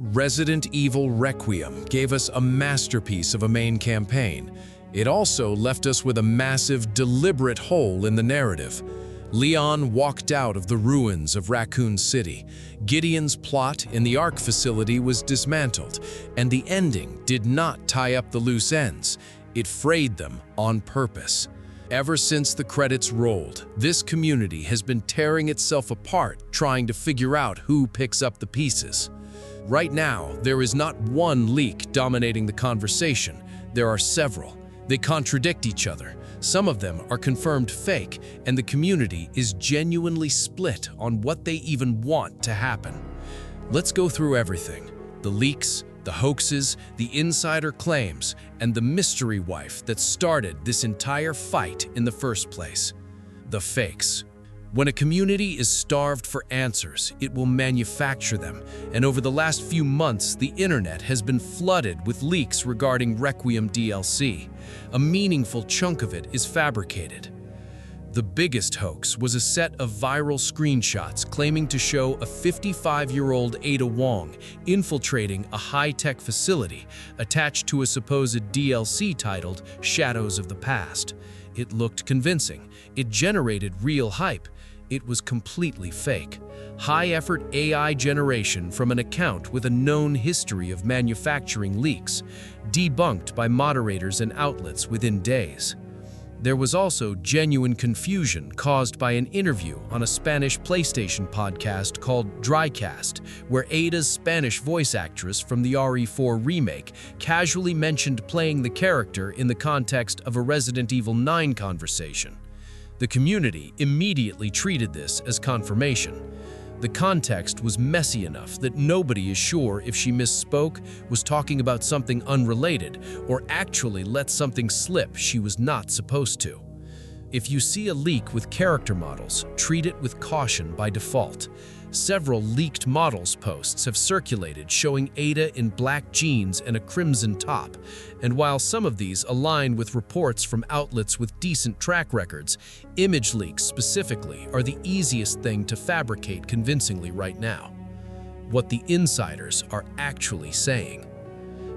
Resident Evil Requiem gave us a masterpiece of a main campaign. It also left us with a massive, deliberate hole in the narrative. Leon walked out of the ruins of Raccoon City. Gideon's plot in the ARC facility was dismantled, and the ending did not tie up the loose ends. It frayed them on purpose. Ever since the credits rolled, this community has been tearing itself apart, trying to figure out who picks up the pieces. Right now, there is not one leak dominating the conversation. There are several. They contradict each other. Some of them are confirmed fake, and the community is genuinely split on what they even want to happen. Let's go through everything: the leaks, the hoaxes, the insider claims, and the mystery wife that started this entire fight in the first place. The fakes. When a community is starved for answers, it will manufacture them, and over the last few months, the internet has been flooded with leaks regarding Requiem DLC. A meaningful chunk of it is fabricated. The biggest hoax was a set of viral screenshots claiming to show a 55-year-old Ada Wong infiltrating a high-tech facility attached to a supposed DLC titled Shadows of the Past. It looked convincing. It generated real hype. It was completely fake. High-effort AI generation from an account with a known history of manufacturing leaks, debunked by moderators and outlets within days. There was also genuine confusion caused by an interview on a Spanish PlayStation podcast called Drycast, where Ada's Spanish voice actress from the RE4 remake casually mentioned playing the character in the context of a Resident Evil 9 conversation. The community immediately treated this as confirmation. The context was messy enough that nobody is sure if she misspoke, was talking about something unrelated, or actually let something slip she was not supposed to. If you see a leak with character models, treat it with caution by default. Several leaked models posts have circulated showing Ada in black jeans and a crimson top, and while some of these align with reports from outlets with decent track records, image leaks specifically are the easiest thing to fabricate convincingly right now. What the insiders are actually saying.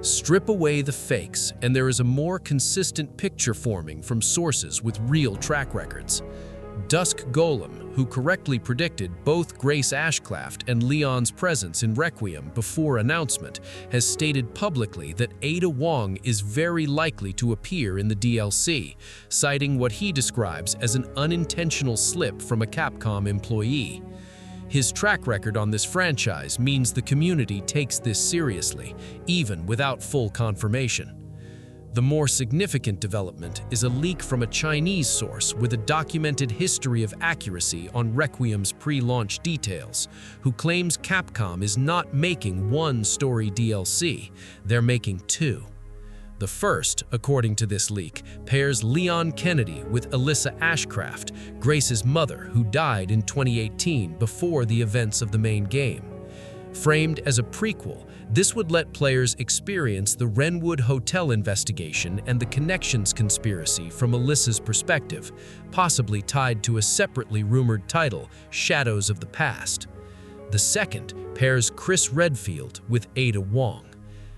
Strip away the fakes, and there is a more consistent picture forming from sources with real track records. Dusk Golem, who correctly predicted both Grace Ashcroft and Leon's presence in Requiem before announcement, has stated publicly that Ada Wong is very likely to appear in the DLC, citing what he describes as an unintentional slip from a Capcom employee. His track record on this franchise means the community takes this seriously, even without full confirmation. The more significant development is a leak from a Chinese source with a documented history of accuracy on Requiem's pre-launch details, who claims Capcom is not making one story DLC, they're making two. The first, according to this leak, pairs Leon Kennedy with Alyssa Ashcroft, Grace's mother, who died in 2018 before the events of the main game. Framed as a prequel, this would let players experience the Wrenwood Hotel investigation and the connections conspiracy from Alyssa's perspective, possibly tied to a separately rumored title, Shadows of the Past. The second pairs Claire Redfield with Ada Wong.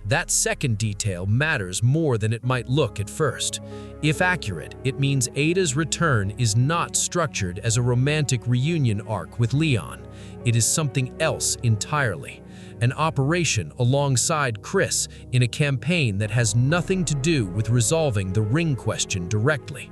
That second detail matters more than it might look at first. If accurate, it means Ada's return is not structured as a romantic reunion arc with Leon. It is something else entirely. An operation alongside Chris in a campaign that has nothing to do with resolving the ring question directly.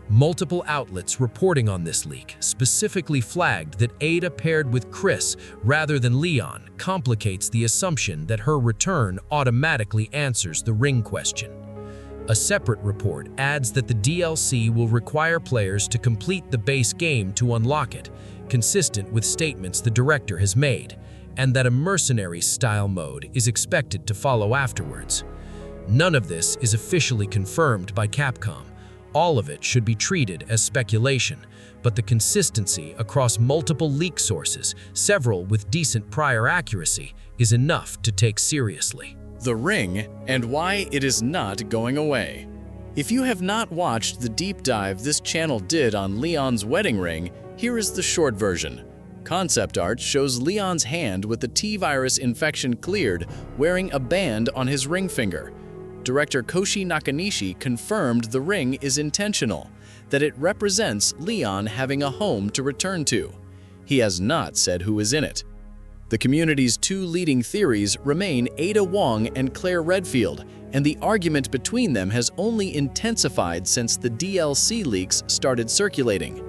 Multiple outlets reporting on this leak specifically flagged that Ada paired with Chris rather than Leon complicates the assumption that her return automatically answers the ring question. A separate report adds that the DLC will require players to complete the base game to unlock it, consistent with statements the director has made, and that a mercenary-style mode is expected to follow afterwards. None of this is officially confirmed by Capcom. All of it should be treated as speculation, but the consistency across multiple leak sources, several with decent prior accuracy, is enough to take seriously. The Ring and why it is not going away. If you have not watched the deep dive this channel did on Leon's wedding ring, here is the short version. Concept art shows Leon's hand with the T-virus infection cleared, wearing a band on his ring finger. Director Koshi Nakanishi confirmed the ring is intentional, that it represents Leon having a home to return to. He has not said who is in it. The community's two leading theories remain Ada Wong and Claire Redfield, and the argument between them has only intensified since the DLC leaks started circulating.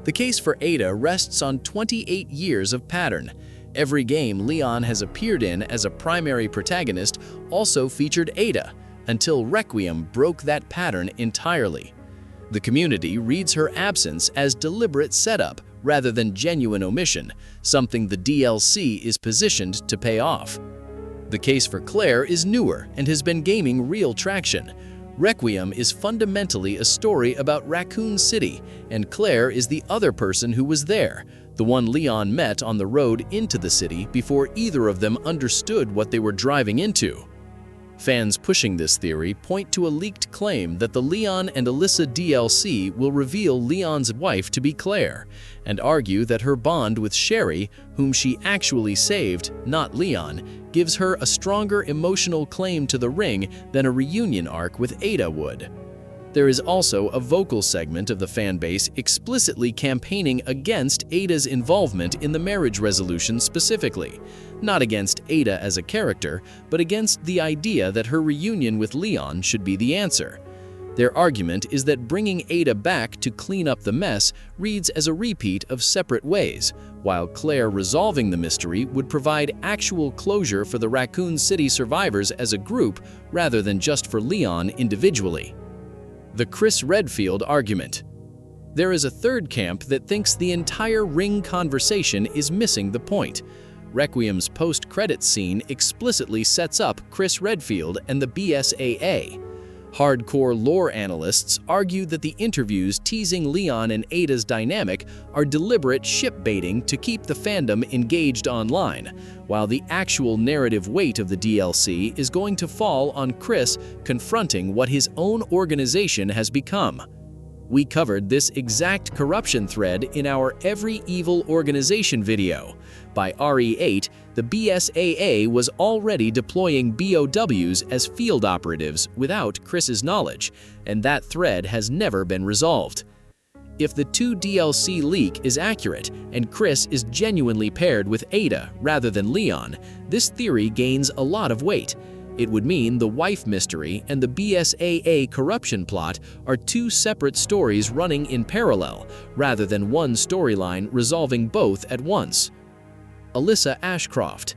The case for Ada rests on 28 years of pattern. Every game Leon has appeared in as a primary protagonist also featured Ada, until Requiem broke that pattern entirely. The community reads her absence as deliberate setup rather than genuine omission, something the DLC is positioned to pay off. The case for Claire is newer and has been gaining real traction. Requiem is fundamentally a story about Raccoon City, and Claire is the other person who was there, the one Leon met on the road into the city before either of them understood what they were driving into. Fans pushing this theory point to a leaked claim that the Leon and Alyssa DLC will reveal Leon's wife to be Claire, and argue that her bond with Sherry, whom she actually saved, not Leon, gives her a stronger emotional claim to the ring than a reunion arc with Ada would. There is also a vocal segment of the fanbase explicitly campaigning against Ada's involvement in the marriage resolution specifically, not against Ada as a character, but against the idea that her reunion with Leon should be the answer. Their argument is that bringing Ada back to clean up the mess reads as a repeat of separate ways, while Claire resolving the mystery would provide actual closure for the Raccoon City survivors as a group rather than just for Leon individually. The Chris Redfield argument. There is a third camp that thinks the entire ring conversation is missing the point. Requiem's post-credits scene explicitly sets up Chris Redfield and the BSAA. Hardcore lore analysts argue that the interviews teasing Leon and Ada's dynamic are deliberate ship-baiting to keep the fandom engaged online, while the actual narrative weight of the DLC is going to fall on Chris confronting what his own organization has become. We covered this exact corruption thread in our Every Evil Organization video. By RE9, the BSAA was already deploying BOWs as field operatives without Chris's knowledge, and that thread has never been resolved. If the 2 DLC leak is accurate and Chris is genuinely paired with Ada rather than Leon, this theory gains a lot of weight. It would mean the wife mystery and the BSAA corruption plot are 2 separate stories running in parallel, rather than one storyline resolving both at once. Alyssa Ashcroft.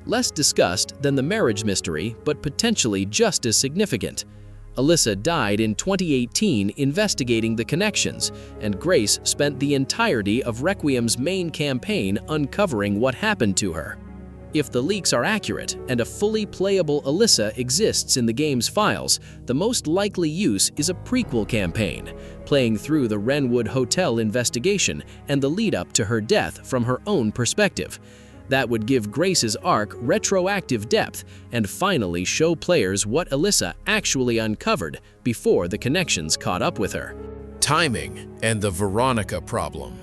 Less discussed than the marriage mystery, but potentially just as significant. Alyssa died in 2018 investigating the connections, and Grace spent the entirety of Requiem's main campaign uncovering what happened to her. If the leaks are accurate and a fully playable Alyssa exists in the game's files, the most likely use is a prequel campaign, playing through the Wrenwood Hotel investigation and the lead-up to her death from her own perspective. That would give Grace's arc retroactive depth and finally show players what Alyssa actually uncovered before the connections caught up with her. Timing and the Veronica problem.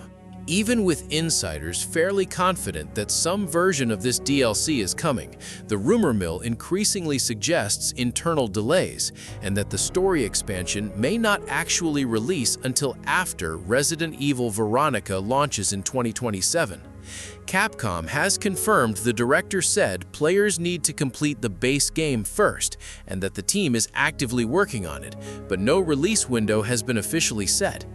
Even with insiders fairly confident that some version of this DLC is coming, the rumor mill increasingly suggests internal delays and that the story expansion may not actually release until after Resident Evil Veronica launches in 2027. Capcom has confirmed the director said players need to complete the base game first and that the team is actively working on it, but no release window has been officially set.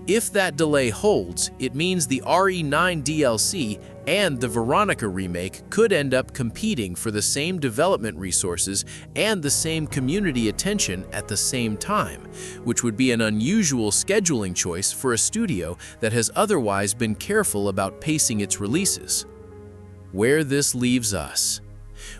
If that delay holds, it means the RE9 DLC and the Veronica remake could end up competing for the same development resources and the same community attention at the same time, which would be an unusual scheduling choice for a studio that has otherwise been careful about pacing its releases. Where this leaves us.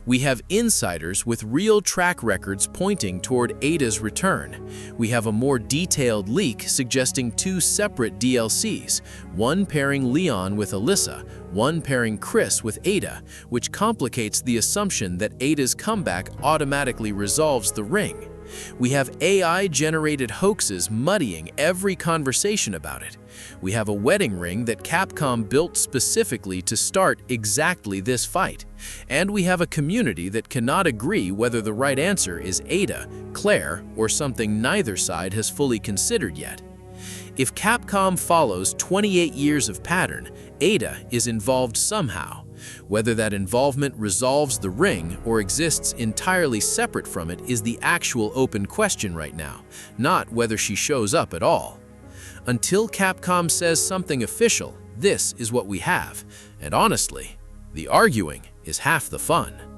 We have insiders with real track records pointing toward Ada's return. We have a more detailed leak suggesting 2 separate DLCs, one pairing Leon with Alyssa, one pairing Chris with Ada, which complicates the assumption that Ada's comeback automatically resolves the ring. We have AI-generated hoaxes muddying every conversation about it. We have a wedding ring that Capcom built specifically to start exactly this fight. And we have a community that cannot agree whether the right answer is Ada, Claire, or something neither side has fully considered yet. If Capcom follows 28 years of pattern, Ada is involved somehow. Whether that involvement resolves the ring or exists entirely separate from it is the actual open question right now, not whether she shows up at all. Until Capcom says something official, this is what we have, and honestly, the arguing is half the fun.